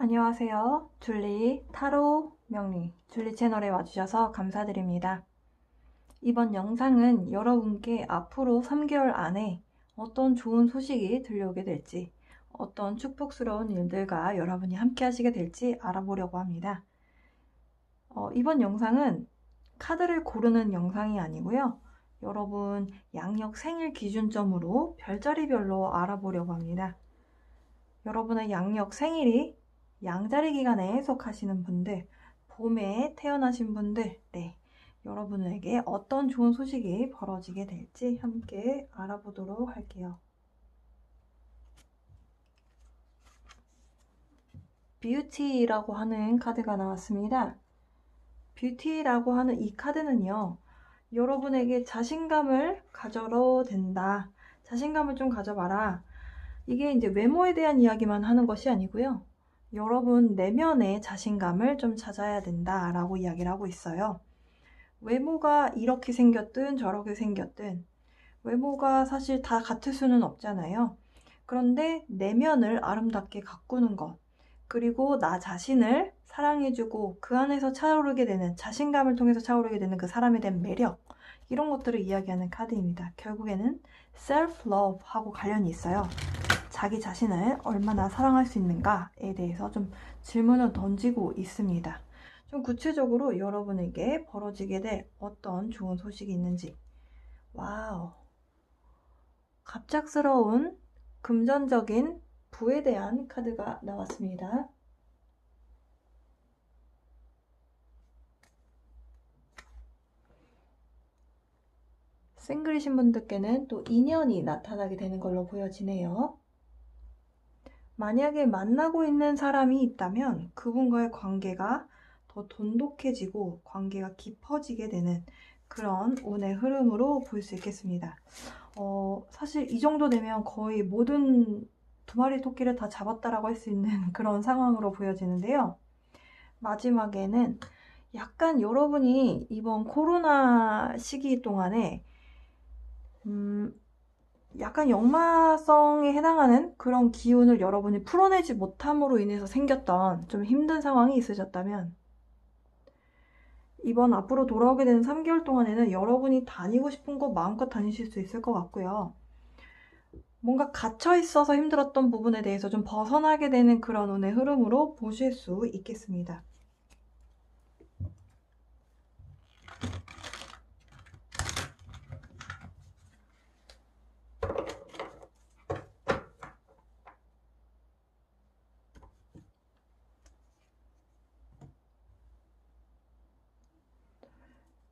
안녕하세요. 줄리 타로 명리 줄리 채널에 와주셔서 감사드립니다. 이번 영상은 여러분께 앞으로 3개월 안에 어떤 좋은 소식이 들려오게 될지, 어떤 축복스러운 일들과 여러분이 함께 하시게 될지 알아보려고 합니다. 이번 영상은 카드를 고르는 영상이 아니고요. 여러분 양력 생일 기준점으로 별자리별로 알아보려고 합니다. 여러분의 양력 생일이 양자리 기간에 속하시는 분들, 봄에 태어나신 분들, 여러분에게 어떤 좋은 소식이 벌어지게 될지 함께 알아보도록 할게요. 뷰티라고 하는 카드가 나왔습니다. 뷰티라고 하는 이 카드는요, 여러분에게 자신감을 가져러 된다. 자신감을 좀 가져봐라. 이게 이제 외모에 대한 이야기만 하는 것이 아니고요. 여러분 내면의 자신감을 좀 찾아야 된다라고 이야기를 하고 있어요. 외모가 이렇게 생겼든 저렇게 생겼든 외모가 사실 다 같을 수는 없잖아요. 그런데 내면을 아름답게 가꾸는 것, 그리고 나 자신을 사랑해주고 그 안에서 차오르게 되는, 자신감을 통해서 차오르게 되는 그 사람에 대한 매력, 이런 것들을 이야기하는 카드입니다. 결국에는 self-love하고 관련이 있어요. 자기 자신을 얼마나 사랑할 수 있는가에 대해서 좀 질문을 던지고 있습니다. 좀 구체적으로 여러분에게 벌어지게 될 어떤 좋은 소식이 있는지. 와우. 갑작스러운 금전적인 부에 대한 카드가 나왔습니다. 싱글이신 분들께는 또 인연이 나타나게 되는 걸로 보여지네요. 만약에 만나고 있는 사람이 있다면 그분과의 관계가 더 돈독해지고 관계가 깊어지게 되는 그런 운의 흐름으로 볼 수 있겠습니다. 사실 이 정도 되면 거의 모든 두 마리 토끼를 다 잡았다라고 할 수 있는 그런 상황으로 보여지는데요. 마지막에는 약간 여러분이 이번 코로나 시기 동안에 약간 역마성에 해당하는 그런 기운을 여러분이 풀어내지 못함으로 인해서 생겼던 좀 힘든 상황이 있으셨다면, 이번 앞으로 돌아오게 되는 3개월 동안에는 여러분이 다니고 싶은 곳 마음껏 다니실 수 있을 것 같고요. 뭔가 갇혀 있어서 힘들었던 부분에 대해서 좀 벗어나게 되는 그런 운의 흐름으로 보실 수 있겠습니다.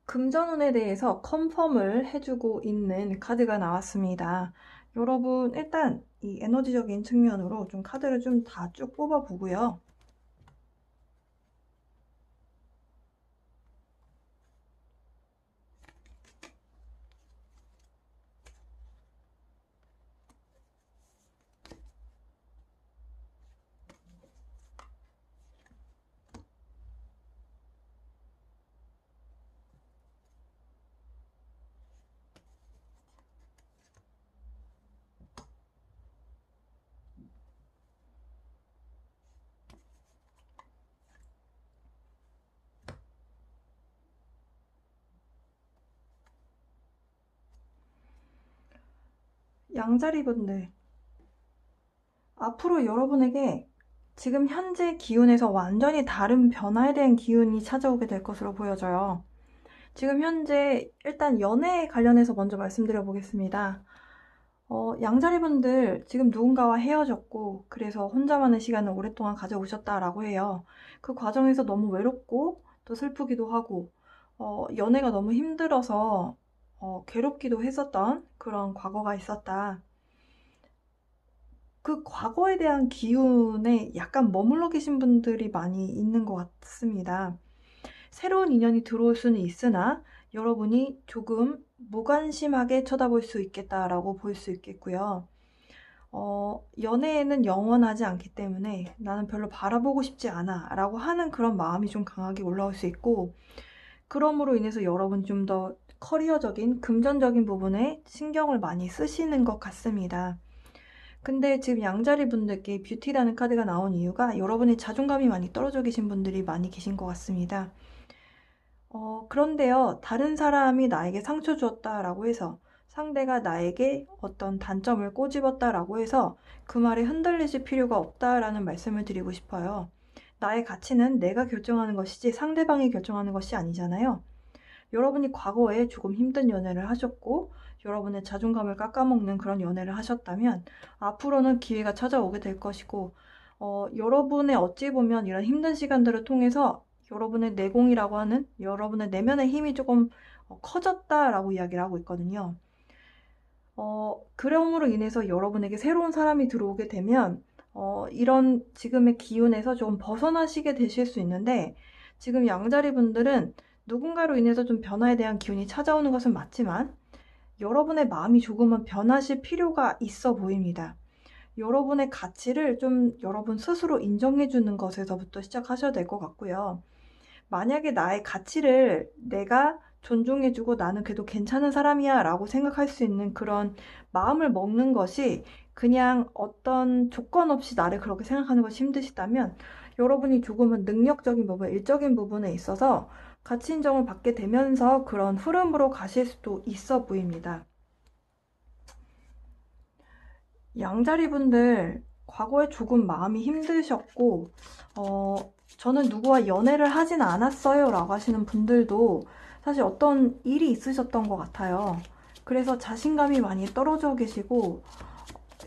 금전운에 대해서 컨펌을 해주고 있는 카드가 나왔습니다. 여러분 일단 이 에너지적인 측면으로 좀 카드를 좀 다 쭉 뽑아보고요. 양자리 분들, 앞으로 여러분에게 지금 현재 기운에서 완전히 다른 변화에 대한 기운이 찾아오게 될 것으로 보여져요. 지금 현재 일단 연애에 관련해서 먼저 말씀드려 보겠습니다. 양자리 분들 지금 누군가와 헤어졌고 그래서 혼자만의 시간을 오랫동안 가져오셨다라고 해요. 그 과정에서 너무 외롭고 또 슬프기도 하고 연애가 너무 힘들어서 괴롭기도 했었던 그런 과거가 있었다. 그 과거에 대한 기운에 약간 머물러 계신 분들이 많이 있는 것 같습니다. 새로운 인연이 들어올 수는 있으나 여러분이 조금 무관심하게 쳐다볼 수 있겠다라고 볼 수 있겠고요. 연애에는 영원하지 않기 때문에 나는 별로 바라보고 싶지 않아 라고 하는 그런 마음이 좀 강하게 올라올 수 있고, 그럼으로 인해서 여러분 좀 더 커리어적인 금전적인 부분에 신경을 많이 쓰시는 것 같습니다. 근데 지금 양자리 분들께 뷰티라는 카드가 나온 이유가 여러분의 자존감이 많이 떨어져 계신 분들이 많이 계신 것 같습니다. 그런데요, 다른 사람이 나에게 상처 주었다라고 해서 상대가 나에게 어떤 단점을 꼬집었다라고 해서 그 말에 흔들리실 필요가 없다라는 말씀을 드리고 싶어요. 나의 가치는 내가 결정하는 것이지 상대방이 결정하는 것이 아니잖아요. 여러분이 과거에 조금 힘든 연애를 하셨고 여러분의 자존감을 깎아먹는 그런 연애를 하셨다면 앞으로는 기회가 찾아오게 될 것이고 여러분의 어찌 보면 이런 힘든 시간들을 통해서 여러분의 내공이라고 하는 여러분의 내면의 힘이 조금 커졌다라고 이야기를 하고 있거든요. 그럼으로 인해서 여러분에게 새로운 사람이 들어오게 되면 이런 지금의 기운에서 좀 벗어나시게 되실 수 있는데 지금 양자리 분들은 누군가로 인해서 좀 변화에 대한 기운이 찾아오는 것은 맞지만 여러분의 마음이 조금은 변하실 필요가 있어 보입니다. 여러분의 가치를 좀 여러분 스스로 인정해 주는 것에서부터 시작하셔야 될 것 같고요. 만약에 나의 가치를 내가 존중해 주고 나는 그래도 괜찮은 사람이야 라고 생각할 수 있는 그런 마음을 먹는 것이 그냥 어떤 조건 없이 나를 그렇게 생각하는 것이 힘드시다면 여러분이 조금은 능력적인 부분, 일적인 부분에 있어서 가치 인정을 받게 되면서 그런 흐름으로 가실 수도 있어 보입니다. 양자리 분들 과거에 조금 마음이 힘드셨고 저는 누구와 연애를 하진 않았어요 라고 하시는 분들도 사실 어떤 일이 있으셨던 것 같아요. 그래서 자신감이 많이 떨어져 계시고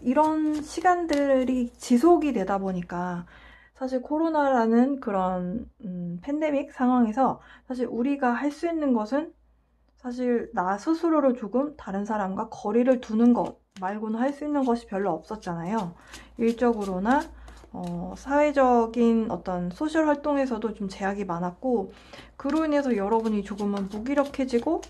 이런 시간들이 지속이 되다 보니까 사실 코로나라는 그런 팬데믹 상황에서 사실 우리가 할 수 있는 것은 사실 나 스스로를 조금 다른 사람과 거리를 두는 것 말고는 할 수 있는 것이 별로 없었잖아요. 일적으로나 사회적인 어떤 소셜 활동에서도 좀 제약이 많았고 그로 인해서 여러분이 조금은 무기력해지고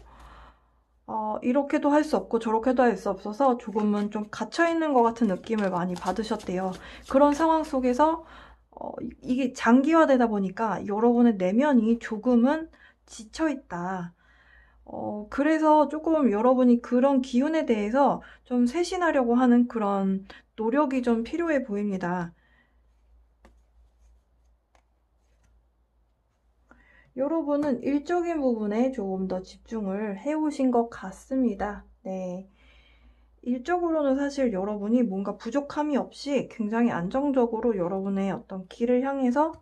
이렇게도 할 수 없고 저렇게도 할 수 없어서 조금은 좀 갇혀있는 것 같은 느낌을 많이 받으셨대요. 그런 상황 속에서 이게 장기화되다 보니까 여러분의 내면이 조금은 지쳐있다. 그래서 조금 여러분이 그런 기운에 대해서 좀 쇄신하려고 하는 그런 노력이 좀 필요해 보입니다. 여러분은 일적인 부분에 조금 더 집중을 해오신 것 같습니다. 네. 일적으로는 사실 여러분이 뭔가 부족함이 없이 굉장히 안정적으로 여러분의 어떤 기회를 향해서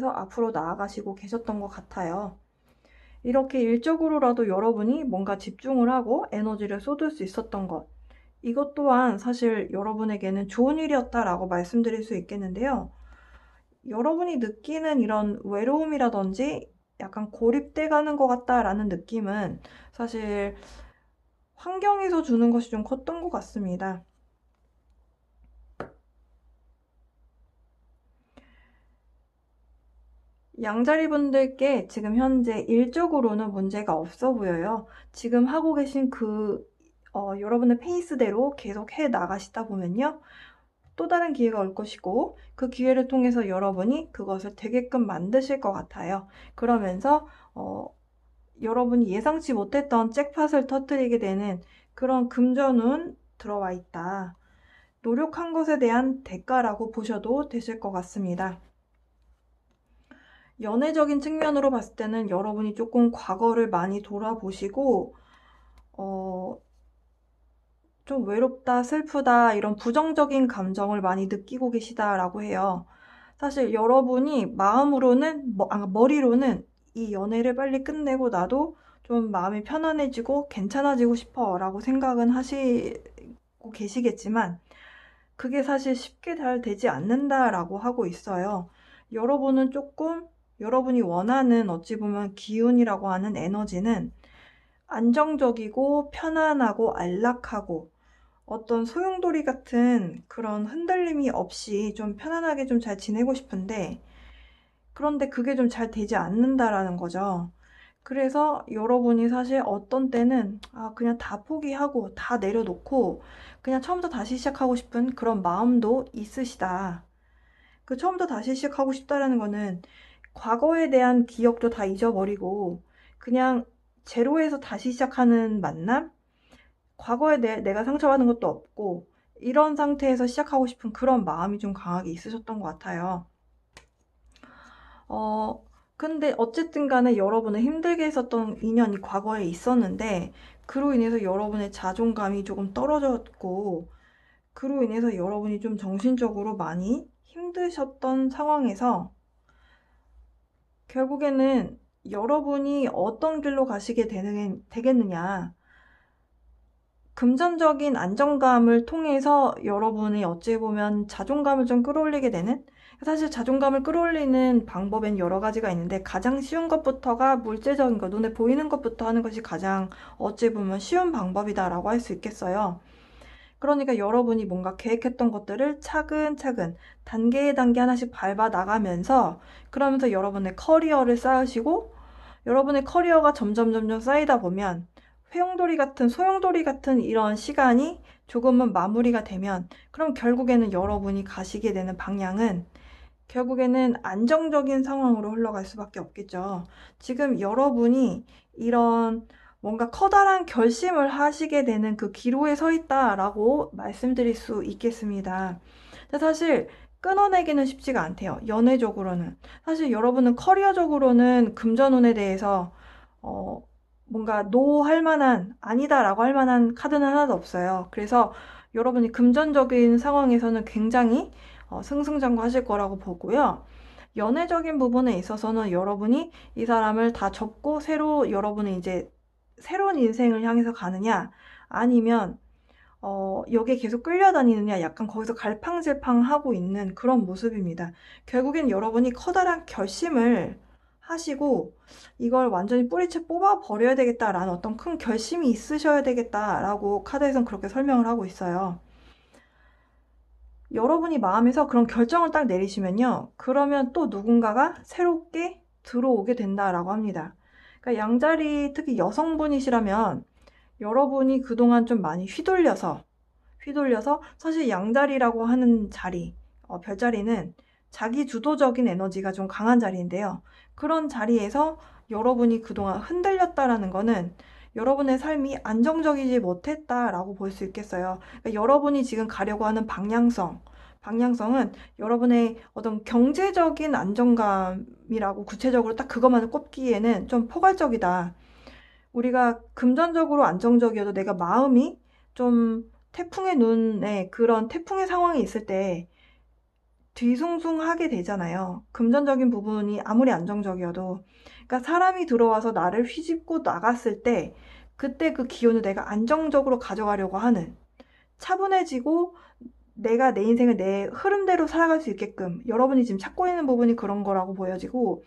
앞으로 나아가시고 계셨던 것 같아요. 이렇게 일적으로라도 여러분이 뭔가 집중을 하고 에너지를 쏟을 수 있었던 것. 이것 또한 사실 여러분에게는 좋은 일이었다라고 말씀드릴 수 있겠는데요. 여러분이 느끼는 이런 외로움이라든지 약간 고립돼 가는 것 같다라는 느낌은 사실 환경에서 주는 것이 좀 컸던 것 같습니다. 양자리 분들께 지금 현재 일적으로는 문제가 없어 보여요. 지금 하고 계신 여러분의 페이스대로 계속 해 나가시다 보면요. 또 다른 기회가 올 것이고 그 기회를 통해서 여러분이 그것을 되게끔 만드실 것 같아요. 그러면서 여러분이 예상치 못했던 잭팟을 터뜨리게 되는 그런 금전운 들어와 있다. 노력한 것에 대한 대가라고 보셔도 되실 것 같습니다. 연애적인 측면으로 봤을 때는 여러분이 조금 과거를 많이 돌아보시고 좀 외롭다, 슬프다 이런 부정적인 감정을 많이 느끼고 계시다라고 해요. 사실 여러분이 머리로는 이 연애를 빨리 끝내고 나도 좀 마음이 편안해지고 괜찮아지고 싶어 라고 생각은 하시고 계시겠지만 그게 사실 쉽게 잘 되지 않는다라고 하고 있어요. 여러분은 조금 여러분이 원하는 어찌 보면 기운이라고 하는 에너지는 안정적이고 편안하고 안락하고 어떤 소용돌이 같은 그런 흔들림이 없이 좀 편안하게 좀 잘 지내고 싶은데 그런데 그게 좀 잘 되지 않는다라는 거죠. 그래서 여러분이 사실 어떤 때는 그냥 다 포기하고 다 내려놓고 그냥 처음부터 다시 시작하고 싶은 그런 마음도 있으시다. 그 처음부터 다시 시작하고 싶다라는 거는 과거에 대한 기억도 다 잊어버리고 그냥 제로에서 다시 시작하는 만남? 과거에 내가 상처받은 것도 없고 이런 상태에서 시작하고 싶은 그런 마음이 좀 강하게 있으셨던 것 같아요. 근데 어쨌든 간에 여러분을 힘들게 했었던 인연이 과거에 있었는데 그로 인해서 여러분의 자존감이 조금 떨어졌고 그로 인해서 여러분이 좀 정신적으로 많이 힘드셨던 상황에서 결국에는 여러분이 어떤 길로 가시게 되겠느냐. 금전적인 안정감을 통해서 여러분이 어찌 보면 자존감을 좀 끌어올리게 되는? 사실 자존감을 끌어올리는 방법엔 여러 가지가 있는데 가장 쉬운 것부터가 물질적인 것, 눈에 보이는 것부터 하는 것이 가장 어찌 보면 쉬운 방법이다라고 할 수 있겠어요. 그러니까 여러분이 뭔가 계획했던 것들을 차근차근 단계 하나씩 밟아 나가면서 그러면서 여러분의 커리어를 쌓으시고 여러분의 커리어가 점점 쌓이다 보면 소용돌이 같은 이런 시간이 조금은 마무리가 되면 그럼 결국에는 여러분이 가시게 되는 방향은 결국에는 안정적인 상황으로 흘러갈 수밖에 없겠죠. 지금 여러분이 이런 뭔가 커다란 결심을 하시게 되는 그 기로에 서 있다라고 말씀드릴 수 있겠습니다. 근데 사실 끊어내기는 쉽지가 않대요. 연애적으로는. 사실 여러분은 커리어적으로는 금전운에 대해서 뭔가 노 할 만한, 아니다라고 할 만한 카드는 하나도 없어요. 그래서 여러분이 금전적인 상황에서는 굉장히 승승장구하실 거라고 보고요. 연애적인 부분에 있어서는 여러분이 이 사람을 다 접고 여러분이 이제 새로운 인생을 향해서 가느냐 아니면 여기에 계속 끌려다니느냐 약간 거기서 갈팡질팡하고 있는 그런 모습입니다. 결국엔 여러분이 커다란 결심을 하시고 이걸 완전히 뿌리채 뽑아 버려야 되겠다라는 어떤 큰 결심이 있으셔야 되겠다라고 카드에선 그렇게 설명을 하고 있어요. 여러분이 마음에서 그런 결정을 딱 내리시면요. 그러면 또 누군가가 새롭게 들어오게 된다라고 합니다. 그러니까 양자리 특히 여성분이시라면 여러분이 그동안 좀 많이 휘둘려서 사실 양자리라고 하는 자리, 별자리는 자기 주도적인 에너지가 좀 강한 자리인데요. 그런 자리에서 여러분이 그동안 흔들렸다라는 거는 여러분의 삶이 안정적이지 못했다라고 볼 수 있겠어요. 그러니까 여러분이 지금 가려고 하는 방향성은 여러분의 어떤 경제적인 안정감이라고 구체적으로 딱 그것만을 꼽기에는 좀 포괄적이다. 우리가 금전적으로 안정적이어도 내가 마음이 좀 태풍의 눈에 그런 태풍의 상황이 있을 때 뒤숭숭하게 되잖아요. 금전적인 부분이 아무리 안정적이어도. 그러니까 사람이 들어와서 나를 휘집고 나갔을 때 그때 그 기운을 내가 안정적으로 가져가려고 하는 차분해지고 내가 내 인생을 내 흐름대로 살아갈 수 있게끔 여러분이 지금 찾고 있는 부분이 그런 거라고 보여지고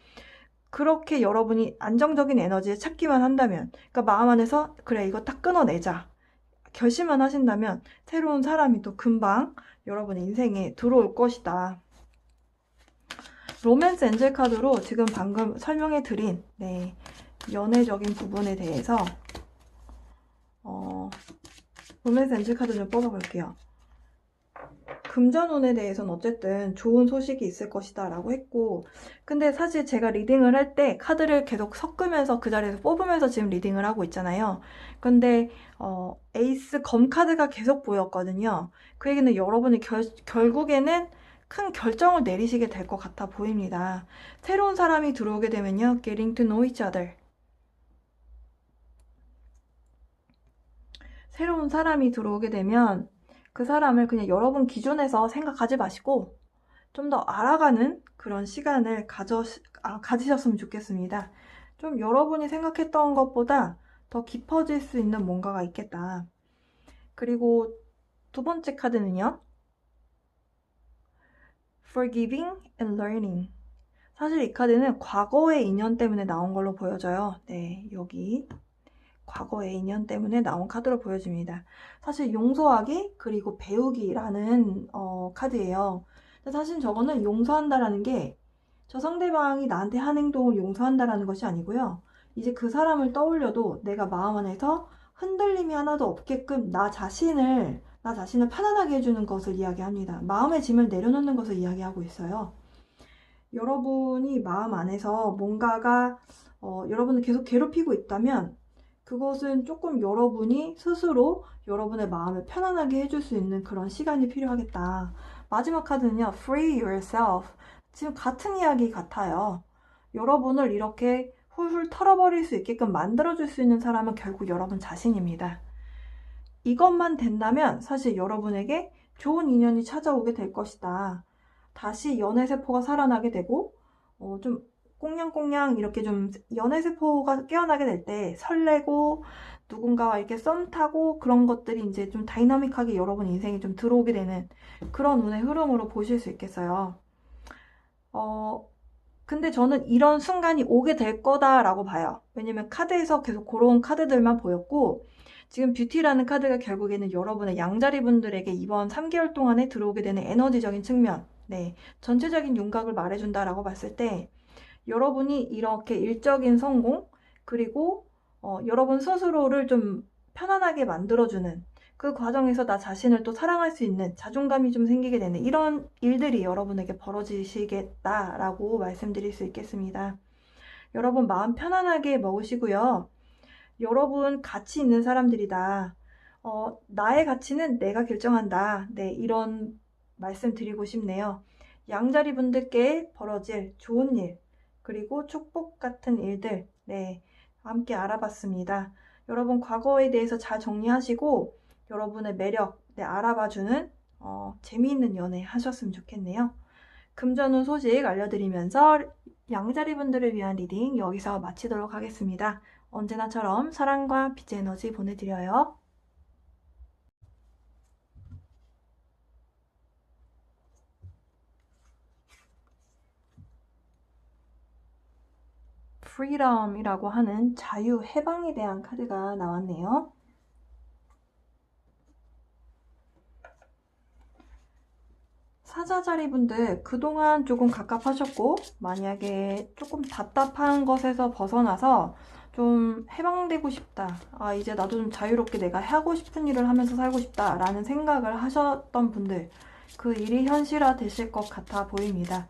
그렇게 여러분이 안정적인 에너지를 찾기만 한다면 그러니까 마음 안에서 그래 이거 딱 끊어내자 결심만 하신다면 새로운 사람이 또 금방 여러분의 인생에 들어올 것이다. 로맨스 엔젤 카드로 지금 방금 설명해 드린 연애적인 부분에 대해서 로맨스 엔젤 카드 좀 뽑아볼게요. 금전운에 대해서는 어쨌든 좋은 소식이 있을 것이다 라고 했고 근데 사실 제가 리딩을 할 때 카드를 계속 섞으면서 그 자리에서 뽑으면서 지금 리딩을 하고 있잖아요. 근데 에이스 검 카드가 계속 보였거든요. 그 얘기는 여러분이 결국에는 큰 결정을 내리시게 될 것 같아 보입니다. 새로운 사람이 들어오게 되면요. Getting to know each other. 새로운 사람이 들어오게 되면 그 사람을 그냥 여러분 기준에서 생각하지 마시고 좀 더 알아가는 그런 시간을 가지셨으면 좋겠습니다. 좀 여러분이 생각했던 것보다 더 깊어질 수 있는 뭔가가 있겠다. 그리고 두 번째 카드는요. Forgiving and Learning. 사실 이 카드는 과거의 인연 때문에 나온 걸로 보여져요. 네, 여기 과거의 인연 때문에 나온 카드로 보여집니다. 사실 용서하기 그리고 배우기라는 카드예요. 사실 저거는 용서한다라는 게 저 상대방이 나한테 한 행동을 용서한다라는 것이 아니고요. 이제 그 사람을 떠올려도 내가 마음 안에서 흔들림이 하나도 없게끔 나 자신을 편안하게 해주는 것을 이야기합니다. 마음의 짐을 내려놓는 것을 이야기하고 있어요. 여러분이 마음 안에서 뭔가가 여러분을 계속 괴롭히고 있다면 그것은 조금 여러분이 스스로 여러분의 마음을 편안하게 해줄 수 있는 그런 시간이 필요하겠다. 마지막 카드는요, free yourself. 지금 같은 이야기 같아요. 여러분을 이렇게 훌훌 털어버릴 수 있게끔 만들어줄 수 있는 사람은 결국 여러분 자신입니다. 이것만 된다면 사실 여러분에게 좋은 인연이 찾아오게 될 것이다. 다시 연애세포가 살아나게 되고, 좀 꽁냥꽁냥 이렇게 좀 연애세포가 깨어나게 될 때 설레고 누군가와 이렇게 썸 타고 그런 것들이 이제 좀 다이나믹하게 여러분 인생에 좀 들어오게 되는 그런 운의 흐름으로 보실 수 있겠어요. 근데 저는 이런 순간이 오게 될 거다라고 봐요. 왜냐면 카드에서 계속 그런 카드들만 보였고, 지금 뷰티라는 카드가 결국에는 여러분의 양자리 분들에게 이번 3개월 동안에 들어오게 되는 에너지적인 측면, 네, 전체적인 윤곽을 말해준다라고 봤을 때 여러분이 이렇게 일적인 성공, 그리고 여러분 스스로를 좀 편안하게 만들어주는 그 과정에서 나 자신을 또 사랑할 수 있는 자존감이 좀 생기게 되는 이런 일들이 여러분에게 벌어지시겠다라고 말씀드릴 수 있겠습니다. 여러분 마음 편안하게 먹으시고요. 여러분 가치 있는 사람들이다. 나의 가치는 내가 결정한다. 네, 이런 말씀 드리고 싶네요. 양자리 분들께 벌어질 좋은 일, 그리고 축복 같은 일들, 네, 함께 알아봤습니다. 여러분 과거에 대해서 잘 정리하시고 여러분의 매력, 네, 알아봐주는 재미있는 연애 하셨으면 좋겠네요. 금전운 소식 알려드리면서 양자리 분들을 위한 리딩 여기서 마치도록 하겠습니다. 언제나처럼 사랑과 빛의 에너지 보내드려요. 프리덤이라고 하는 자유, 해방에 대한 카드가 나왔네요. 사자자리 분들 그동안 조금 갑갑하셨고 만약에 조금 답답한 것에서 벗어나서 좀 해방되고 싶다. 이제 나도 좀 자유롭게 내가 하고 싶은 일을 하면서 살고 싶다 라는 생각을 하셨던 분들, 그 일이 현실화 되실 것 같아 보입니다.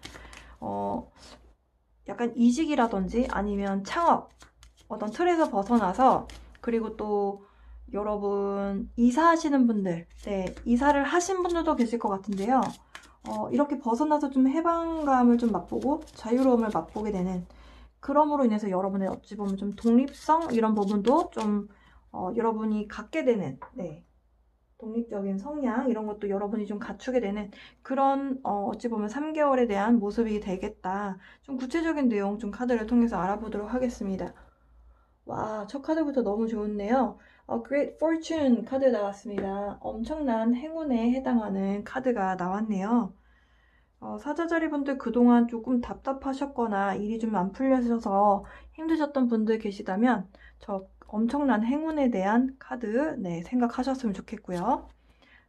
약간 이직이라든지 아니면 창업, 어떤 틀에서 벗어나서, 그리고 또 여러분 이사하시는 분들, 네, 이사를 하신 분들도 계실 것 같은데요. 이렇게 벗어나서 좀 해방감을 좀 맛보고 자유로움을 맛보게 되는, 그럼으로 인해서 여러분의 어찌 보면 좀 독립성 이런 부분도 좀 여러분이 갖게 되는, 네, 독립적인 성향 이런 것도 여러분이 좀 갖추게 되는 그런 어찌 보면 3개월에 대한 모습이 되겠다. 좀 구체적인 내용 좀 카드를 통해서 알아보도록 하겠습니다. 와, 첫 카드부터 너무 좋은데요. Great Fortune 카드 나왔습니다. 엄청난 행운에 해당하는 카드가 나왔네요. 사자자리 분들 그동안 조금 답답하셨거나 일이 좀 안 풀려서 힘드셨던 분들 계시다면 저 엄청난 행운에 대한 카드, 네, 생각하셨으면 좋겠고요.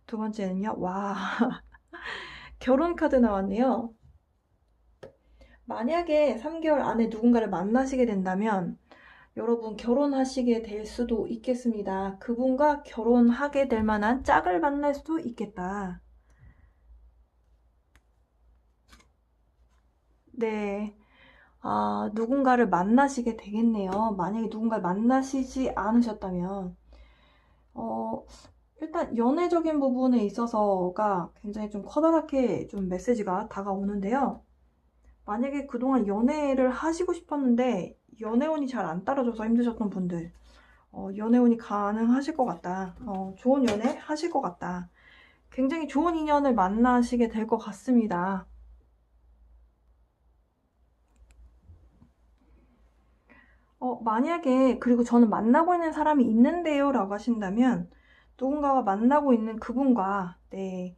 두 번째는요, 와, 결혼 카드 나왔네요. 만약에 3개월 안에 누군가를 만나시게 된다면 여러분 결혼하시게 될 수도 있겠습니다. 그분과 결혼하게 될 만한 짝을 만날 수도 있겠다. 네. 누군가를 만나시게 되겠네요. 만약에 누군가를 만나시지 않으셨다면, 일단 연애적인 부분에 있어서가 굉장히 좀 커다랗게 좀 메시지가 다가오는데요. 만약에 그동안 연애를 하시고 싶었는데 연애운이 잘 안 따라줘서 힘드셨던 분들, 연애운이 가능하실 것 같다. 좋은 연애 하실 것 같다. 굉장히 좋은 인연을 만나시게 될 것 같습니다. 만약에 그리고 저는 만나고 있는 사람이 있는데요 라고 하신다면 누군가와 만나고 있는 그분과 네,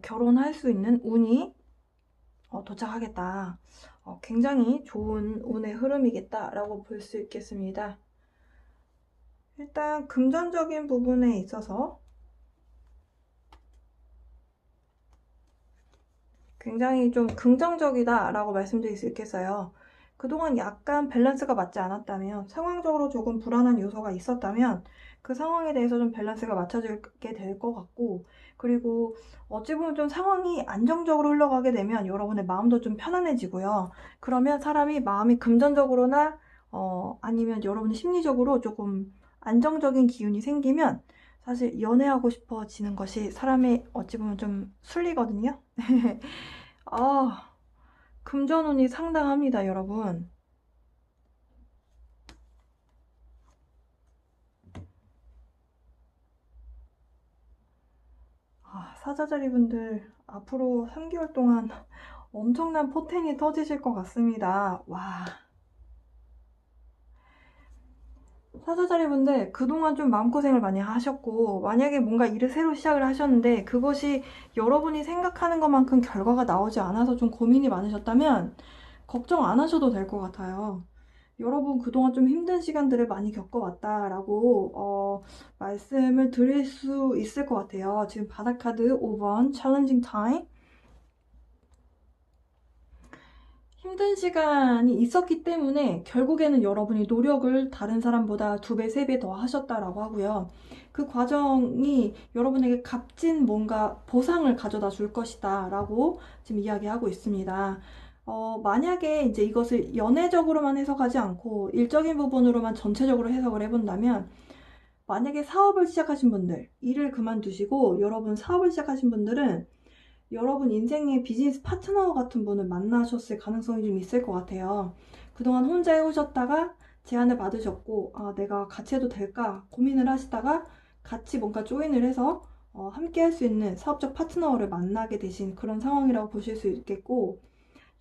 결혼할 수 있는 운이 도착하겠다. 굉장히 좋은 운의 흐름이겠다 라고 볼 수 있겠습니다. 일단 금전적인 부분에 있어서 굉장히 좀 긍정적이다 라고 말씀드릴 수 있겠어요. 그동안 약간 밸런스가 맞지 않았다면, 상황적으로 조금 불안한 요소가 있었다면 그 상황에 대해서 좀 밸런스가 맞춰지게 될 것 같고, 그리고 어찌 보면 좀 상황이 안정적으로 흘러가게 되면 여러분의 마음도 좀 편안해지고요. 그러면 사람이 마음이 금전적으로나 아니면 여러분이 심리적으로 조금 안정적인 기운이 생기면 사실 연애하고 싶어지는 것이 사람의 어찌 보면 좀 순리거든요. 아, 금전운이 상당합니다, 여러분. 사자자리 분들 앞으로 3개월 동안 엄청난 포텐이 터지실 것 같습니다. 와. 사자자리 분들 그동안 좀 마음고생을 많이 하셨고, 만약에 뭔가 일을 새로 시작을 하셨는데 그것이 여러분이 생각하는 것만큼 결과가 나오지 않아서 좀 고민이 많으셨다면 걱정 안 하셔도 될 것 같아요. 여러분 그동안 좀 힘든 시간들을 많이 겪어왔다라고 말씀을 드릴 수 있을 것 같아요. 지금 바닥카드 5번 Challenging Time, 힘든 시간이 있었기 때문에 결국에는 여러분이 노력을 다른 사람보다 2배, 3배 더 하셨다라고 하고요. 그 과정이 여러분에게 값진 뭔가 보상을 가져다 줄 것이다 라고 지금 이야기하고 있습니다. 만약에 이제 이것을 연애적으로만 해석하지 않고 일적인 부분으로만 전체적으로 해석을 해본다면, 만약에 사업을 시작하신 분들, 일을 그만두시고 여러분 사업을 시작하신 분들은 여러분 인생의 비즈니스 파트너 같은 분을 만나셨을 가능성이 좀 있을 것 같아요. 그동안 혼자 해오셨다가 제안을 받으셨고, 내가 같이 해도 될까 고민을 하시다가 같이 뭔가 조인을 해서 함께 할 수 있는 사업적 파트너를 만나게 되신 그런 상황이라고 보실 수 있겠고,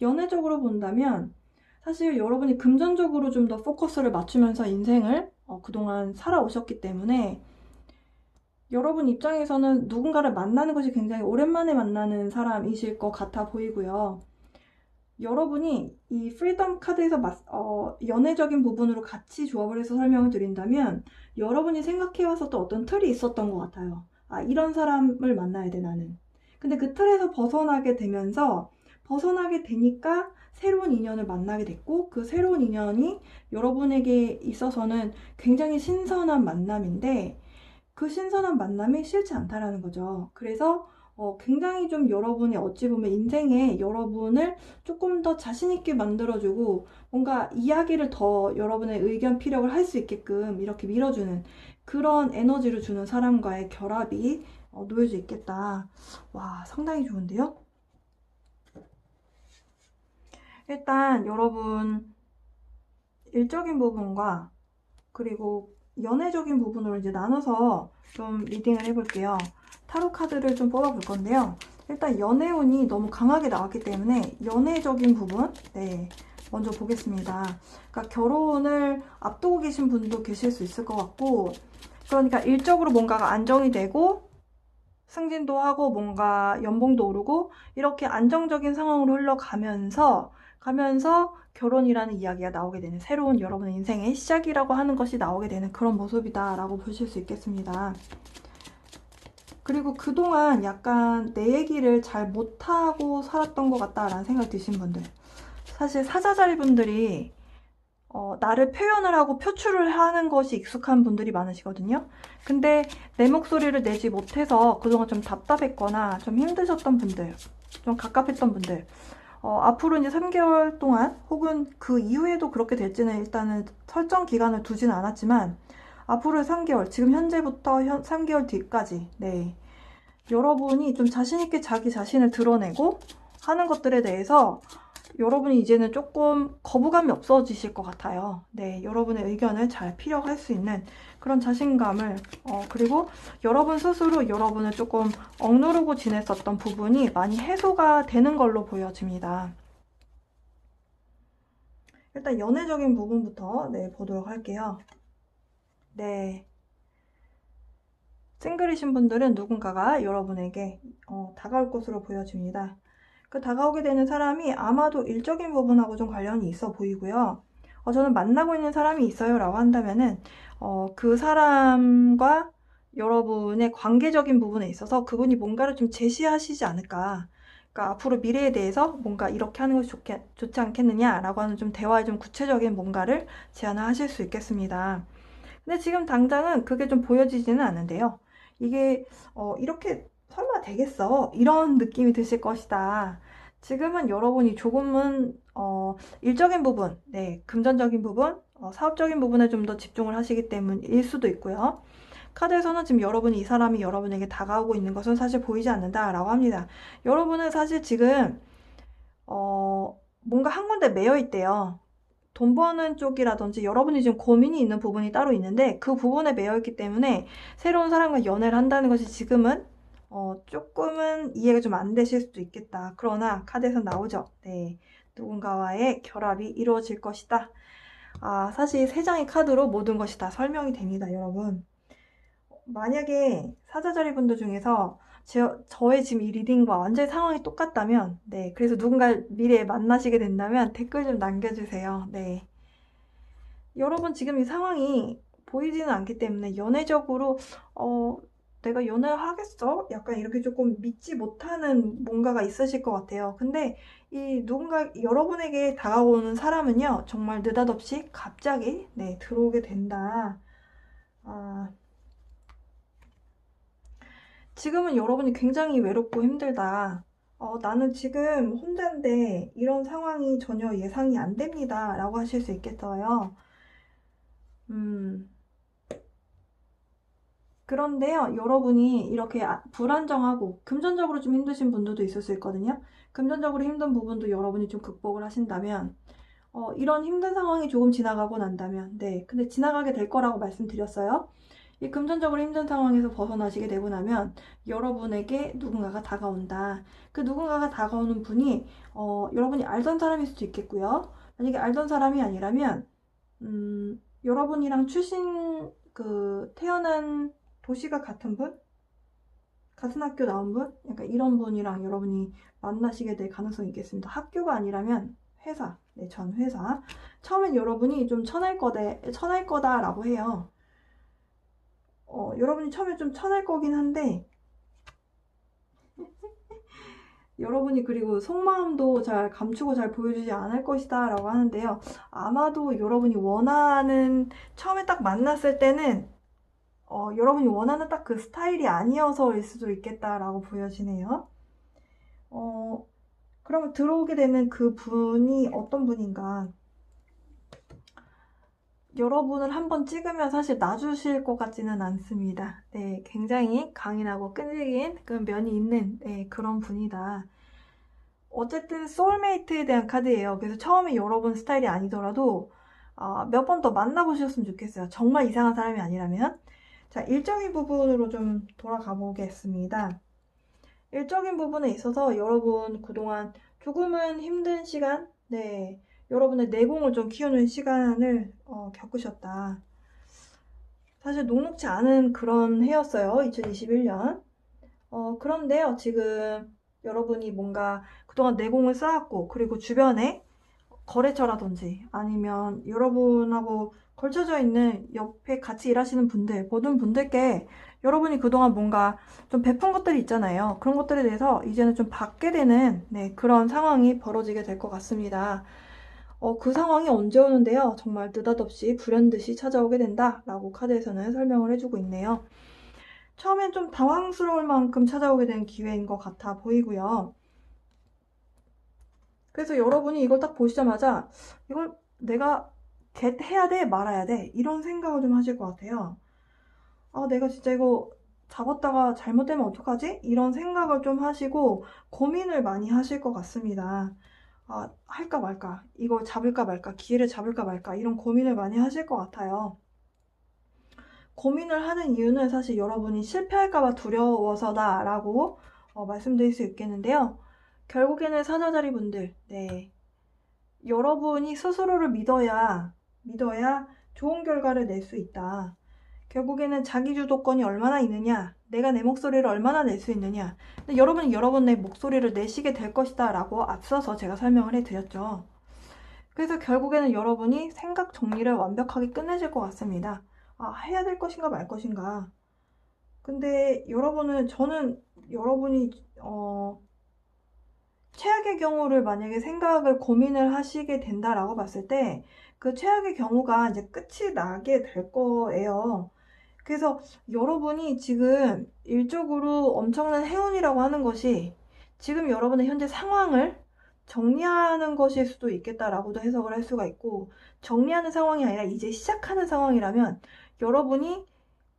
연애적으로 본다면 사실 여러분이 금전적으로 좀 더 포커스를 맞추면서 인생을 그동안 살아오셨기 때문에 여러분 입장에서는 누군가를 만나는 것이 굉장히 오랜만에 만나는 사람이실 것 같아 보이고요. 여러분이 이 프리덤 카드에서 연애적인 부분으로 같이 조합을 해서 설명을 드린다면 여러분이 생각해왔었던 어떤 틀이 있었던 것 같아요. 이런 사람을 만나야 돼, 나는. 근데 그 틀에서 벗어나게 되면서 벗어나게 되니까 새로운 인연을 만나게 됐고, 그 새로운 인연이 여러분에게 있어서는 굉장히 신선한 만남인데 그 신선한 만남이 싫지 않다라는 거죠. 그래서 굉장히 좀 여러분이 어찌 보면 인생에 여러분을 조금 더 자신있게 만들어주고 뭔가 이야기를 더 여러분의 의견 피력을 할 수 있게끔 이렇게 밀어주는 그런 에너지를 주는 사람과의 결합이 놓여져 있겠다. 와, 상당히 좋은데요? 일단 여러분 일적인 부분과 그리고 연애적인 부분으로 이제 나눠서 좀 리딩을 해볼게요. 타로 카드를 좀 뽑아볼 건데요. 일단 연애운이 너무 강하게 나왔기 때문에 연애적인 부분, 먼저 보겠습니다. 그러니까 결혼을 앞두고 계신 분도 계실 수 있을 것 같고, 그러니까 일적으로 뭔가가 안정이 되고 승진도 하고 뭔가 연봉도 오르고 이렇게 안정적인 상황으로 흘러가면서 결혼이라는 이야기가 나오게 되는, 새로운 여러분의 인생의 시작이라고 하는 것이 나오게 되는 그런 모습이다 라고 보실 수 있겠습니다. 그리고 그동안 약간 내 얘기를 잘 못하고 살았던 것 같다라는 생각이 드신 분들, 사실 사자자리 분들이 나를 표현을 하고 표출을 하는 것이 익숙한 분들이 많으시거든요. 근데 내 목소리를 내지 못해서 그동안 좀 답답했거나 좀 힘드셨던 분들, 좀 갑갑했던 분들, 앞으로 이제 3개월 동안 혹은 그 이후에도 그렇게 될지는 일단은 설정 기간을 두지는 않았지만 앞으로의 3개월, 지금 현재부터 3개월 뒤까지, 여러분이 좀 자신있게 자기 자신을 드러내고 하는 것들에 대해서 여러분이 이제는 조금 거부감이 없어지실 것 같아요. 여러분의 의견을 잘 피력할 수 있는 그런 자신감을, 그리고 여러분 스스로 여러분을 조금 억누르고 지냈었던 부분이 많이 해소가 되는 걸로 보여집니다. 일단 연애적인 부분부터 보도록 할게요. 싱글이신 분들은 누군가가 여러분에게 다가올 것으로 보여집니다. 그 다가오게 되는 사람이 아마도 일적인 부분하고 좀 관련이 있어 보이고요. 저는 만나고 있는 사람이 있어요 라고 한다면은 그 사람과 여러분의 관계적인 부분에 있어서 그분이 뭔가를 좀 제시하시지 않을까. 그러니까 앞으로 미래에 대해서 뭔가 이렇게 하는 것이 좋지 않겠느냐 라고 하는 좀 대화의 좀 구체적인 뭔가를 제안을 하실 수 있겠습니다. 근데 지금 당장은 그게 좀 보여지지는 않는데요. 이게 이렇게 설마 되겠어? 이런 느낌이 드실 것이다. 지금은 여러분이 조금은 일적인 부분, 금전적인 부분, 사업적인 부분에 좀 더 집중을 하시기 때문일 수도 있고요. 카드에서는 지금 여러분이 이 사람이 여러분에게 다가오고 있는 것은 사실 보이지 않는다라고 합니다. 여러분은 사실 지금 뭔가 한 군데 매여 있대요. 돈 버는 쪽이라든지 여러분이 지금 고민이 있는 부분이 따로 있는데 그 부분에 매여 있기 때문에 새로운 사람과 연애를 한다는 것이 지금은 조금은 이해가 좀 안 되실 수도 있겠다. 그러나 카드에서 나오죠. 네, 누군가와의 결합이 이루어질 것이다. 사실 세 장의 카드로 모든 것이 다 설명이 됩니다, 여러분. 만약에 사자자리 분들 중에서 저의 지금 이 리딩과 완전히 상황이 똑같다면, 네, 그래서 누군가 미래에 만나시게 된다면 댓글 좀 남겨주세요. 네. 여러분 지금 이 상황이 보이지는 않기 때문에 연애적으로, 내가 연애를 하겠어? 약간 이렇게 조금 믿지 못하는 뭔가가 있으실 것 같아요. 근데 이 누군가 여러분에게 다가오는 사람은요, 정말 느닷없이 갑자기, 네, 들어오게 된다. 지금은 여러분이 굉장히 외롭고 힘들다. 나는 지금 혼자인데 이런 상황이 전혀 예상이 안 됩니다. 라고 하실 수 있겠어요. 그런데요, 여러분이 이렇게 불안정하고 금전적으로 좀 힘드신 분들도 있을 수 있거든요. 금전적으로 힘든 부분도 여러분이 좀 극복을 하신다면, 이런 힘든 상황이 조금 지나가고 난다면, 네, 근데 지나가게 될 거라고 말씀드렸어요. 이 금전적으로 힘든 상황에서 벗어나시게 되고 나면 여러분에게 누군가가 다가온다. 그 누군가가 다가오는 분이 여러분이 알던 사람일 수도 있겠고요. 만약에 알던 사람이 아니라면 여러분이랑 출신 태어난 도시가 같은 분? 같은 학교 나온 분? 약간 이런 분이랑 여러분이 만나시게 될 가능성이 있겠습니다. 학교가 아니라면 회사, 네, 전 회사. 처음엔 여러분이 좀 천할 거다라고 해요. 여러분이 처음에 좀 천할 거긴 한데 여러분이 그리고 속마음도 잘 감추고 잘 보여주지 않을 것이다 라고 하는데요. 아마도 여러분이 원하는, 처음에 딱 만났을 때는 여러분이 원하는 딱 그 스타일이 아니어서일 수도 있겠다라고 보여지네요. 그러면 들어오게 되는 그 분이 어떤 분인가? 여러분을 한번 찍으면 사실 놔주실 것 같지는 않습니다. 네, 굉장히 강인하고 끈질긴 그런 면이 있는, 네, 그런 분이다. 어쨌든 소울메이트에 대한 카드예요. 그래서 처음에 여러분 스타일이 아니더라도 몇 번 더 만나보셨으면 좋겠어요. 정말 이상한 사람이 아니라면. 자, 일적인 부분으로 좀 돌아가 보겠습니다. 일적인 부분에 있어서 여러분 그동안 조금은 힘든 시간, 네, 여러분의 내공을 좀 키우는 시간을 겪으셨다. 사실 녹록지 않은 그런 해였어요. 2021년. 그런데요, 지금 여러분이 뭔가 그동안 내공을 쌓았고, 그리고 주변에 거래처라든지 아니면 여러분하고 걸쳐져 있는 옆에 같이 일하시는 분들, 모든 분들께 여러분이 그동안 뭔가 좀 베푼 것들이 있잖아요. 그런 것들에 대해서 이제는 좀 받게 되는, 네, 그런 상황이 벌어지게 될 것 같습니다. 그 상황이 언제 오는데요? 정말 느닷없이 불현듯이 찾아오게 된다라고 카드에서는 설명을 해주고 있네요. 처음엔 좀 당황스러울 만큼 찾아오게 된 기회인 것 같아 보이고요. 그래서 여러분이 이걸 딱 보시자마자 이걸 내가 해야 돼 말아야 돼 이런 생각을 좀 하실 것 같아요. 내가 진짜 이거 잡았다가 잘못되면 어떡하지? 이런 생각을 좀 하시고 고민을 많이 하실 것 같습니다. 할까 말까, 이거 잡을까 말까, 기회를 잡을까 말까 이런 고민을 많이 하실 것 같아요. 고민을 하는 이유는 사실 여러분이 실패할까봐 두려워서다 라고 말씀드릴 수 있겠는데요. 결국에는 사자자리 분들, 네, 여러분이 스스로를 믿어야 좋은 결과를 낼 수 있다. 결국에는 자기 주도권이 얼마나 있느냐, 내가 내 목소리를 얼마나 낼 수 있느냐. 근데 여러분이 여러분의 목소리를 내시게 될 것이다 라고 앞서서 제가 설명을 해드렸죠. 그래서 결국에는 여러분이 생각 정리를 완벽하게 끝내실 것 같습니다. 해야 될 것인가 말 것인가. 근데 저는 여러분이 최악의 경우를 만약에 고민을 하시게 된다라고 봤을 때 그 최악의 경우가 이제 끝이 나게 될 거예요. 그래서 여러분이 지금 일적으로 엄청난 행운이라고 하는 것이 지금 여러분의 현재 상황을 정리하는 것일 수도 있겠다라고도 해석을 할 수가 있고, 정리하는 상황이 아니라 이제 시작하는 상황이라면 여러분이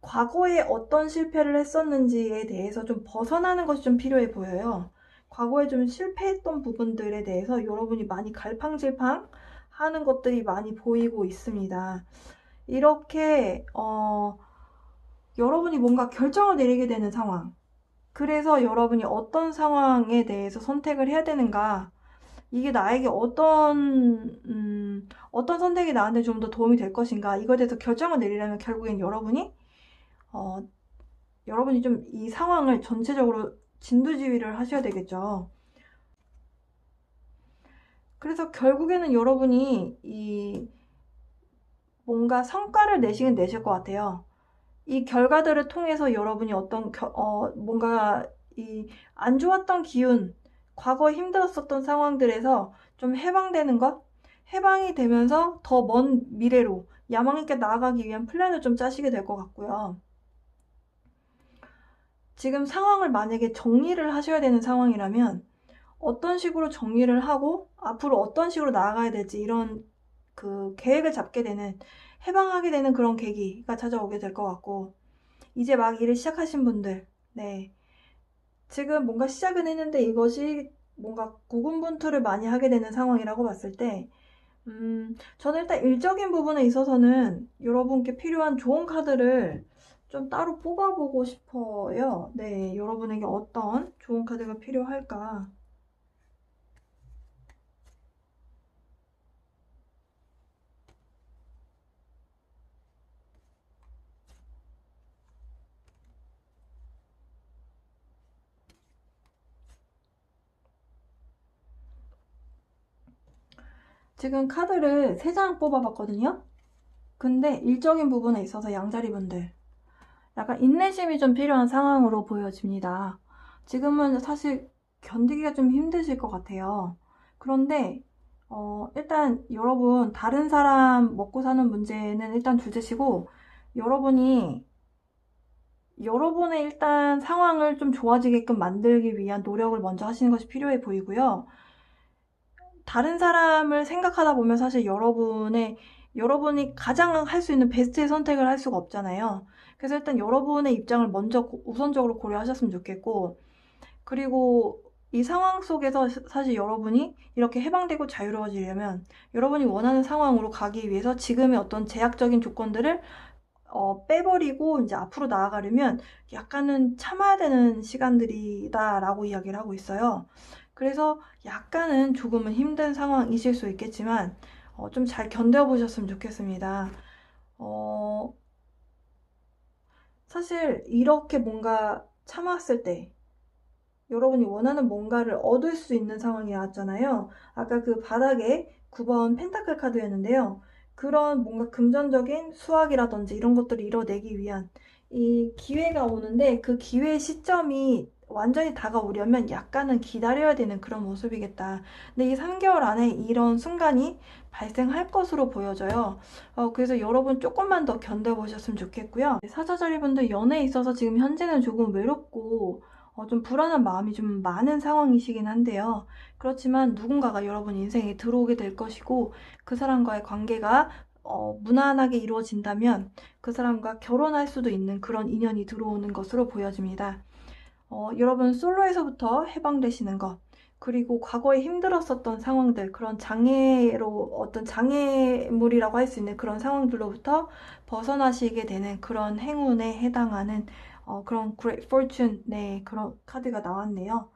과거에 어떤 실패를 했었는지에 대해서 좀 벗어나는 것이 좀 필요해 보여요. 과거에 좀 실패했던 부분들에 대해서 여러분이 많이 갈팡질팡 하는 것들이 많이 보이고 있습니다. 이렇게 여러분이 뭔가 결정을 내리게 되는 상황, 그래서 여러분이 어떤 상황에 대해서 선택을 해야 되는가, 이게 나에게 어떤 선택이 나한테 좀 더 도움이 될 것인가, 이거에 대해서 결정을 내리려면 결국엔 여러분이 좀 이 상황을 전체적으로 진두지휘를 하셔야 되겠죠. 그래서 결국에는 여러분이 뭔가 성과를 내시긴 내실 것 같아요. 이 결과들을 통해서 여러분이 뭔가 안 좋았던 기운, 과거에 힘들었었던 상황들에서 좀 해방되는 것, 해방이 되면서 더 먼 미래로 야망 있게 나아가기 위한 플랜을 좀 짜시게 될 것 같고요. 지금 상황을 만약에 정리를 하셔야 되는 상황이라면 어떤 식으로 정리를 하고 앞으로 어떤 식으로 나아가야 될지 이런 그 계획을 잡게 되는, 해방하게 되는 그런 계기가 찾아오게 될 것 같고, 이제 막 일을 시작하신 분들, 네, 지금 뭔가 시작은 했는데 이것이 뭔가 고군분투를 많이 하게 되는 상황이라고 봤을 때, 저는 일단 일적인 부분에 있어서는 여러분께 필요한 좋은 카드를 좀 따로 뽑아보고 싶어요. 네, 여러분에게 어떤 좋은 카드가 필요할까? 지금 카드를 3장 뽑아봤거든요. 근데 일적인 부분에 있어서 양자리분들, 약간 인내심이 좀 필요한 상황으로 보여집니다. 지금은 사실 견디기가 좀 힘드실 것 같아요. 그런데 일단 여러분, 다른 사람 먹고 사는 문제는 일단 둘째치고, 여러분이 여러분의 일단 상황을 좀 좋아지게끔 만들기 위한 노력을 먼저 하시는 것이 필요해 보이고요. 다른 사람을 생각하다 보면 사실 여러분이 가장 할 수 있는 베스트의 선택을 할 수가 없잖아요. 그래서 일단 여러분의 입장을 먼저 우선적으로 고려하셨으면 좋겠고, 그리고 이 상황 속에서 사실 여러분이 이렇게 해방되고 자유로워지려면 여러분이 원하는 상황으로 가기 위해서 지금의 어떤 제약적인 조건들을 빼버리고 이제 앞으로 나아가려면 약간은 참아야 되는 시간들이다라고 이야기를 하고 있어요. 그래서 약간은 조금은 힘든 상황이실 수 있겠지만 좀 잘 견뎌보셨으면 좋겠습니다. 사실 이렇게 뭔가 참았을 때 여러분이 원하는 뭔가를 얻을 수 있는 상황이 나왔잖아요. 아까 그 바닥에 9번 펜타클 카드였는데요. 그런 뭔가 금전적인 수확이라든지 이런 것들을 이뤄내기 위한 이 기회가 오는데, 그 기회의 시점이 완전히 다가오려면 약간은 기다려야 되는 그런 모습이겠다. 근데 이 3개월 안에 이런 순간이 발생할 것으로 보여져요. 그래서 여러분 조금만 더 견뎌보셨으면 좋겠고요. 사자자리분들 연애에 있어서 지금 현재는 조금 외롭고 좀 불안한 마음이 좀 많은 상황이시긴 한데요. 그렇지만 누군가가 여러분 인생에 들어오게 될 것이고, 그 사람과의 관계가 무난하게 이루어진다면 그 사람과 결혼할 수도 있는 그런 인연이 들어오는 것으로 보여집니다. 여러분 솔로에서부터 해방되시는 것, 그리고 과거에 힘들었었던 상황들, 그런 어떤 장애물이라고 할 수 있는 그런 상황들로부터 벗어나시게 되는 그런 행운에 해당하는 그런 Great Fortune, 네, 그런 카드가 나왔네요.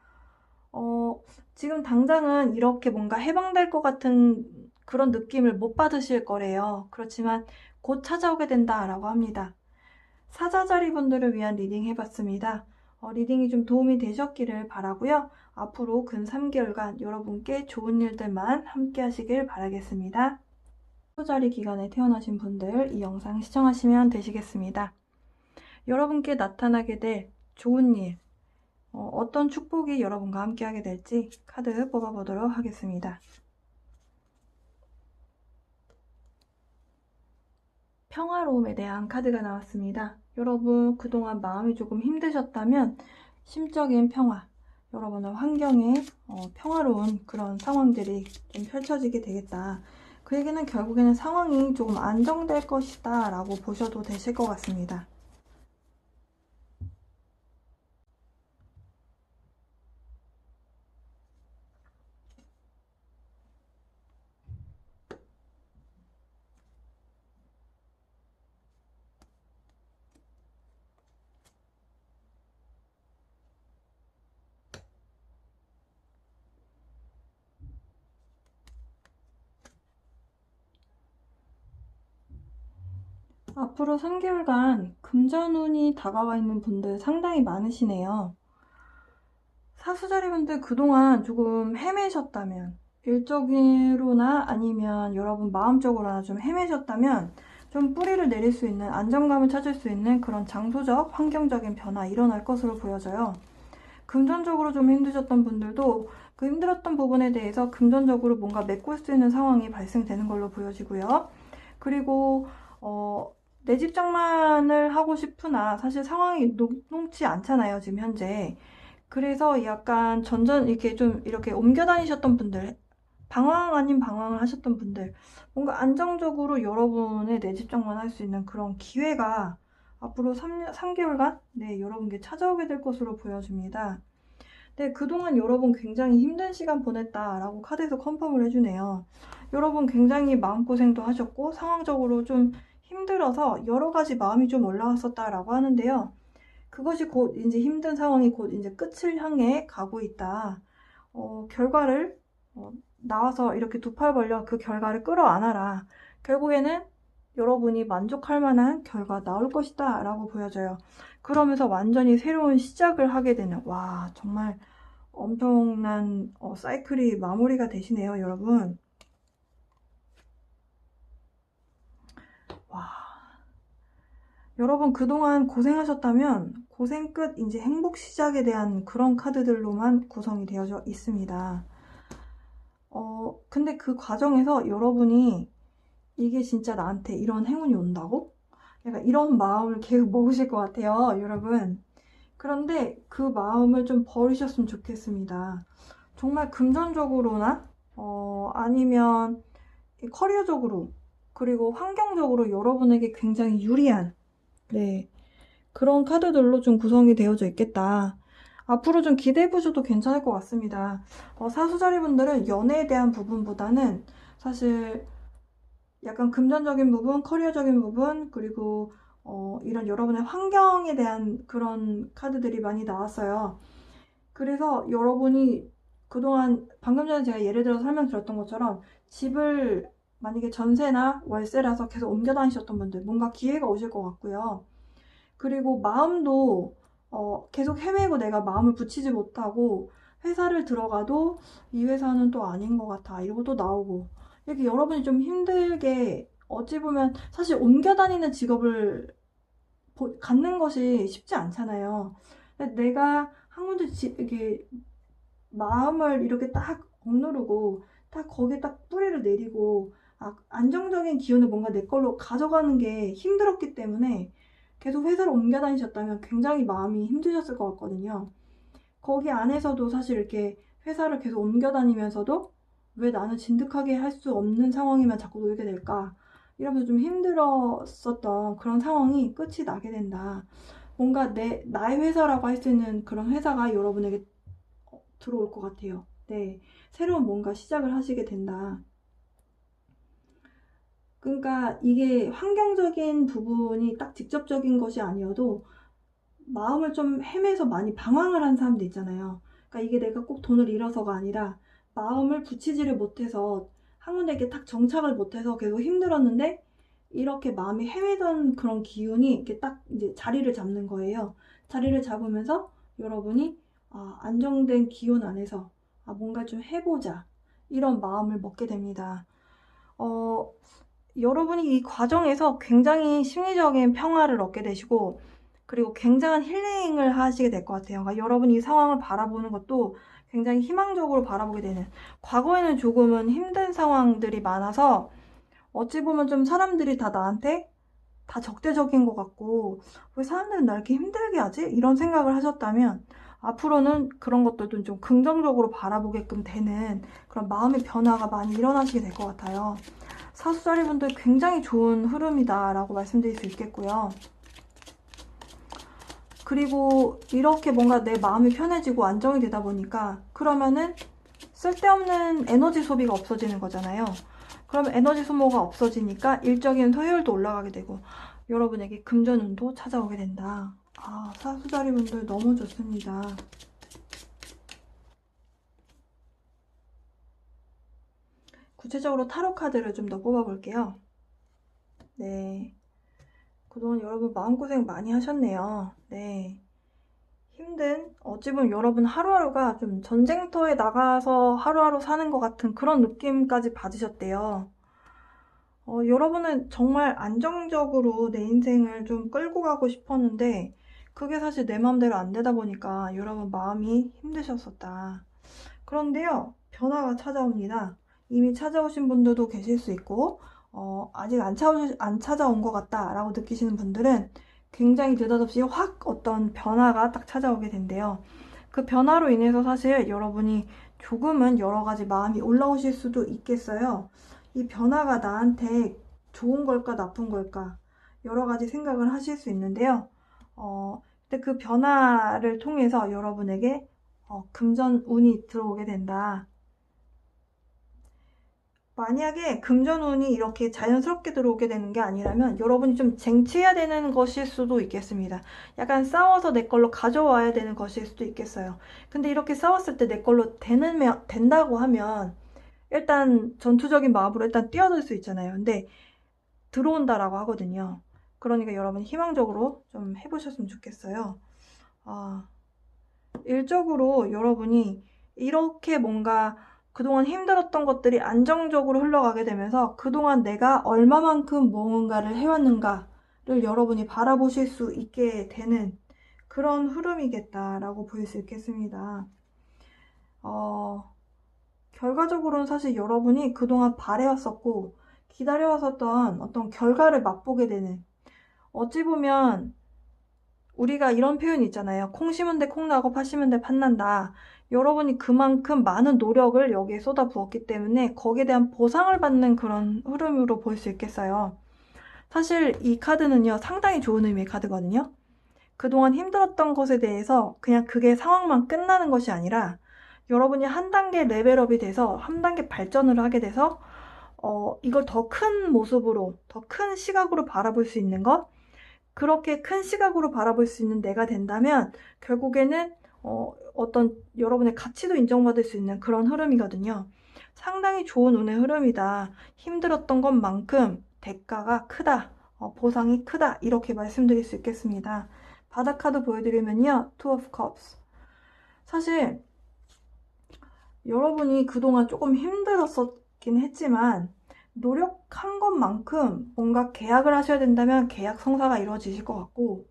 지금 당장은 이렇게 뭔가 해방될 것 같은 그런 느낌을 못 받으실 거래요. 그렇지만 곧 찾아오게 된다라고 합니다. 사자자리 분들을 위한 리딩 해봤습니다. 리딩이 좀 도움이 되셨기를 바라고요. 앞으로 근 3개월간 여러분께 좋은 일들만 함께 하시길 바라겠습니다. 사자자리 기간에 태어나신 분들 이 영상 시청하시면 되시겠습니다. 여러분께 나타나게 될 좋은 일, 어떤 축복이 여러분과 함께 하게 될지 카드 뽑아보도록 하겠습니다. 평화로움에 대한 카드가 나왔습니다. 여러분 그동안 마음이 조금 힘드셨다면 심적인 평화, 여러분의 환경에 평화로운 그런 상황들이 좀 펼쳐지게 되겠다. 그 얘기는 결국에는 상황이 조금 안정될 것이다 라고 보셔도 되실 것 같습니다. 앞으로 3개월간 금전운이 다가와 있는 분들 상당히 많으시네요. 사수자리분들 그동안 조금 헤매셨다면, 일적으로나 아니면 여러분 마음적으로나 좀 헤매셨다면 좀 뿌리를 내릴 수 있는, 안정감을 찾을 수 있는 그런 장소적, 환경적인 변화 일어날 것으로 보여져요. 금전적으로 좀 힘드셨던 분들도 그 힘들었던 부분에 대해서 금전적으로 뭔가 메꿀 수 있는 상황이 발생되는 걸로 보여지고요. 그리고 내 집 장만을 하고 싶으나 사실 상황이 녹록지 않잖아요, 지금 현재. 그래서 약간 이렇게 좀 이렇게 옮겨 다니셨던 분들, 방황 아닌 방황을 하셨던 분들, 뭔가 안정적으로 여러분의 내 집 장만할 수 있는 그런 기회가 앞으로 3개월간 여러분께 찾아오게 될 것으로 보여집니다. 네, 그동안 여러분 굉장히 힘든 시간 보냈다라고 카드에서 컨펌을 해주네요. 여러분 굉장히 마음고생도 하셨고 상황적으로 좀 힘들어서 여러 가지 마음이 좀 올라왔었다라고 하는데요. 그것이 곧 이제 힘든 상황이 곧 이제 끝을 향해 가고 있다. 결과를 나와서 이렇게 두 팔 벌려 그 결과를 끌어안아라. 결국에는 여러분이 만족할 만한 결과 나올 것이다 라고 보여져요. 그러면서 완전히 새로운 시작을 하게 되는, 와, 정말 엄청난 사이클이 마무리가 되시네요, 여러분. 와, 여러분 그동안 고생하셨다면 고생 끝 이제 행복 시작에 대한 그런 카드들로만 구성이 되어져 있습니다. 근데 그 과정에서 여러분이 이게 진짜 나한테 이런 행운이 온다고? 약간 이런 마음을 계속 먹으실 것 같아요, 여러분. 그런데 그 마음을 좀 버리셨으면 좋겠습니다. 정말 금전적으로나 아니면 커리어적으로 그리고 환경적으로 여러분에게 굉장히 유리한 그런 카드들로 좀 구성이 되어져 있겠다. 앞으로 좀 기대해 보셔도 괜찮을 것 같습니다. 사수자리 분들은 연애에 대한 부분보다는 사실 약간 금전적인 부분, 커리어적인 부분, 그리고 이런 여러분의 환경에 대한 그런 카드들이 많이 나왔어요. 그래서 여러분이 그동안 방금 전에 제가 예를 들어서 설명드렸던 것처럼 집을 만약에 전세나 월세라서 계속 옮겨 다니셨던 분들 뭔가 기회가 오실 것 같고요. 그리고 마음도 계속 헤매고 내가 마음을 붙이지 못하고 회사를 들어가도 이 회사는 또 아닌 것 같아 이러고 또 나오고 이렇게 여러분이 좀 힘들게 어찌 보면 사실 옮겨 다니는 직업을 갖는 것이 쉽지 않잖아요. 내가 한 군데 이렇게 마음을 이렇게 딱 억누르고 딱 거기에 딱 뿌리를 내리고 안정적인 기운을 뭔가 내 걸로 가져가는 게 힘들었기 때문에 계속 회사를 옮겨 다니셨다면 굉장히 마음이 힘드셨을 것 같거든요. 거기 안에서도 사실 이렇게 회사를 계속 옮겨 다니면서도 왜 나는 진득하게 할 수 없는 상황에만 자꾸 놓이게 될까? 이러면서 좀 힘들었었던 그런 상황이 끝이 나게 된다. 뭔가 나의 회사라고 할 수 있는 그런 회사가 여러분에게 들어올 것 같아요. 네. 새로운 뭔가 시작을 하시게 된다. 그러니까 이게 환경적인 부분이 딱 직접적인 것이 아니어도 마음을 좀 헤매서 많이 방황을 한 사람들 있잖아요. 그러니까 이게 내가 꼭 돈을 잃어서가 아니라 마음을 붙이지를 못해서 한 군데 이렇게 딱 정착을 못해서 계속 힘들었는데 이렇게 마음이 헤매던 그런 기운이 이렇게 딱 이제 자리를 잡는 거예요. 자리를 잡으면서 여러분이 안정된 기운 안에서 뭔가 좀 해보자 이런 마음을 먹게 됩니다. 여러분이 이 과정에서 굉장히 심리적인 평화를 얻게 되시고 그리고 굉장한 힐링을 하시게 될 것 같아요. 그러니까 여러분이 이 상황을 바라보는 것도 굉장히 희망적으로 바라보게 되는, 과거에는 조금은 힘든 상황들이 많아서 어찌 보면 좀 사람들이 다 나한테 다 적대적인 것 같고 왜 사람들은 날 이렇게 힘들게 하지? 이런 생각을 하셨다면 앞으로는 그런 것들도 좀 긍정적으로 바라보게끔 되는 그런 마음의 변화가 많이 일어나시게 될 것 같아요. 사수자리 분들 굉장히 좋은 흐름이다라고 말씀드릴 수 있겠고요. 그리고 이렇게 뭔가 내 마음이 편해지고 안정이 되다 보니까 그러면은 쓸데없는 에너지 소비가 없어지는 거잖아요. 그러면 에너지 소모가 없어지니까 일적인 효율도 올라가게 되고 여러분에게 금전운도 찾아오게 된다. 사수자리 분들 너무 좋습니다. 구체적으로 타로 카드를 좀 더 뽑아볼게요. 네. 그동안 여러분 마음고생 많이 하셨네요. 네. 어찌 보면 여러분 하루하루가 좀 전쟁터에 나가서 하루하루 사는 것 같은 그런 느낌까지 받으셨대요. 여러분은 정말 안정적으로 내 인생을 좀 끌고 가고 싶었는데 그게 사실 내 마음대로 안 되다 보니까 여러분 마음이 힘드셨었다. 그런데요, 변화가 찾아옵니다. 이미 찾아오신 분들도 계실 수 있고 아직 안 찾아온 것 같다라고 느끼시는 분들은 굉장히 느닷없이 확 어떤 변화가 딱 찾아오게 된대요. 그 변화로 인해서 사실 여러분이 조금은 여러 가지 마음이 올라오실 수도 있겠어요. 이 변화가 나한테 좋은 걸까 나쁜 걸까 여러 가지 생각을 하실 수 있는데요. 근데 그 변화를 통해서 여러분에게 금전운이 들어오게 된다. 만약에 금전운이 이렇게 자연스럽게 들어오게 되는 게 아니라면 여러분이 좀 쟁취해야 되는 것일 수도 있겠습니다. 약간 싸워서 내 걸로 가져와야 되는 것일 수도 있겠어요. 근데 이렇게 싸웠을 때 내 걸로 된다고 하면 일단 전투적인 마음으로 일단 뛰어들 수 있잖아요. 근데 들어온다라고 하거든요. 그러니까 여러분 희망적으로 좀 해보셨으면 좋겠어요. 일적으로 여러분이 이렇게 뭔가 그동안 힘들었던 것들이 안정적으로 흘러가게 되면서 그동안 내가 얼마만큼 무언가를 해왔는가를 여러분이 바라보실 수 있게 되는 그런 흐름이겠다라고 보일 수 있겠습니다. 결과적으로는 사실 여러분이 그동안 바래왔었고 기다려왔었던 어떤 결과를 맛보게 되는, 어찌 보면 우리가 이런 표현이 있잖아요. 콩 심은 데 콩 나고 팥 심은 데 팥 난다. 여러분이 그만큼 많은 노력을 여기에 쏟아부었기 때문에 거기에 대한 보상을 받는 그런 흐름으로 볼 수 있겠어요. 사실 이 카드는요, 상당히 좋은 의미의 카드거든요. 그동안 힘들었던 것에 대해서 그냥 그게 상황만 끝나는 것이 아니라 여러분이 한 단계 레벨업이 돼서 한 단계 발전을 하게 돼서 이걸 더 큰 모습으로, 더 큰 시각으로 바라볼 수 있는 것, 그렇게 큰 시각으로 바라볼 수 있는 내가 된다면 결국에는 어떤 여러분의 가치도 인정받을 수 있는 그런 흐름이거든요. 상당히 좋은 운의 흐름이다. 힘들었던 것만큼 대가가 크다. 보상이 크다. 이렇게 말씀드릴 수 있겠습니다. 바닥 카드 보여드리면요. Two of Cups. 사실 여러분이 그동안 조금 힘들었었긴 했지만 노력한 것만큼 뭔가 계약을 하셔야 된다면 계약 성사가 이루어지실 것 같고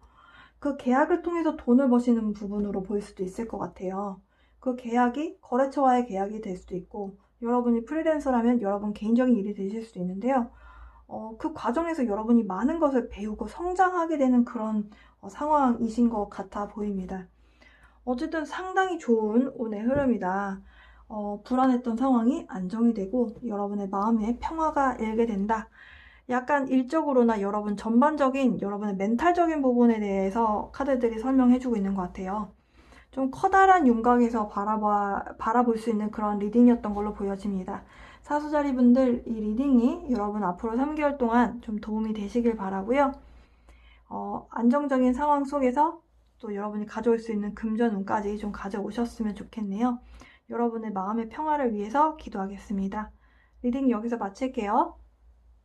그 계약을 통해서 돈을 버시는 부분으로 보일 수도 있을 것 같아요. 그 계약이 거래처와의 계약이 될 수도 있고 여러분이 프리랜서라면 여러분 개인적인 일이 되실 수도 있는데요. 그 과정에서 여러분이 많은 것을 배우고 성장하게 되는 그런 상황이신 것 같아 보입니다. 어쨌든 상당히 좋은 운의 흐름이다. 불안했던 상황이 안정이 되고 여러분의 마음에 평화가 일게 된다. 약간 일적으로나 여러분 전반적인 여러분의 멘탈적인 부분에 대해서 카드들이 설명해주고 있는 것 같아요. 좀 커다란 윤곽에서 바라볼 수 있는 그런 리딩이었던 걸로 보여집니다. 사수자리 분들, 이 리딩이 여러분 앞으로 3개월 동안 좀 도움이 되시길 바라고요. 안정적인 상황 속에서 또 여러분이 가져올 수 있는 금전운까지 좀 가져오셨으면 좋겠네요. 여러분의 마음의 평화를 위해서 기도하겠습니다. 리딩 여기서 마칠게요.